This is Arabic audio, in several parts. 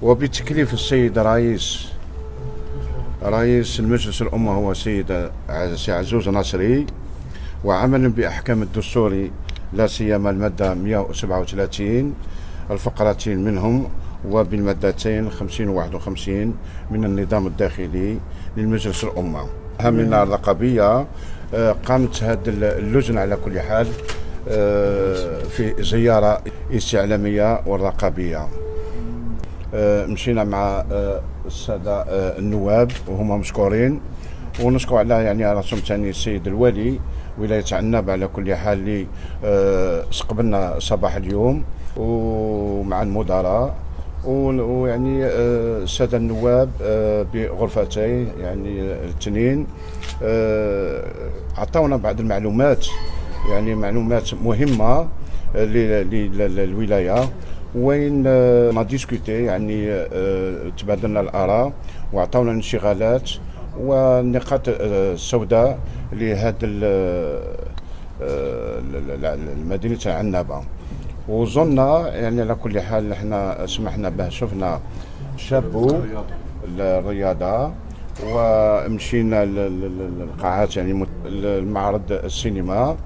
وبتكليف السيد رئيس المجلس الأمة هو سيد عزوز ناصري، وعملا بأحكام الدستوري لا سيما المادة 137 الفقرتين منهم، وبالمادتين 50 و 51 من النظام الداخلي للمجلس الأمة. من الرقابية قامت هذه اللجنة على كل حال في زيارة استعلامية والرقابية. مشينا مع السادة النواب وهما مشكورين، ونشكر على يعني رسم ثاني السيد الوالي ولاية عنابة على كل حال اللي استقبلنا صباح اليوم، ومع المدراء ويعني السادة النواب بغرفتي يعني الاثنين عطاونا بعض المعلومات، يعني معلومات مهمة للولاية، وين ما ديسكوتي يعني تبادلنا الآراء وعطاونا انشغالات والنقاط السوداء لهذا المدينة عنابة. وظننا يعني على كل حال احنا سمحنا به، شفنا شابو الرياضة ومشينا للقاعات يعني المعرض السينما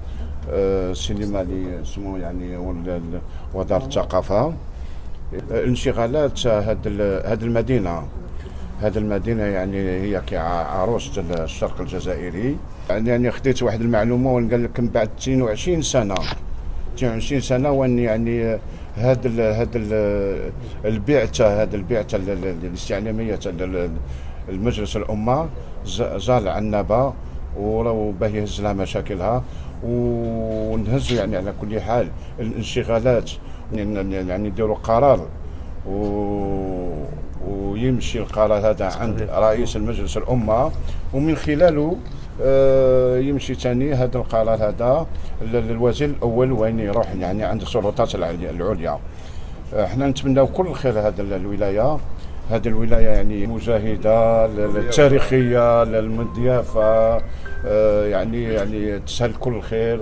اللي اسمه يعني وزارة الثقافة. انشغالات هذه المدينة يعني هي كعروسة الشرق الجزائري. يعني خديت واحد المعلومة وقال لك من بعد 22 سنة وان يعني هذا البعثة الاستعلامية المجلس الأمة زال عنابة وراه باهي يهز لها مشاكلها ونهزوا يعني على كل حال الانشغالات، يعني نديروا قرار ويمشي القرار هذا عند رئيس المجلس الأمة، ومن خلاله يمشي ثاني هذا القرار هذا للوزير الأول وين يروح يعني عند السلطات العليا. احنا نتمناو كل الخير هذه الولاية يعني مجاهدة التاريخية للمضيافة، يعني تسهل كل الخير.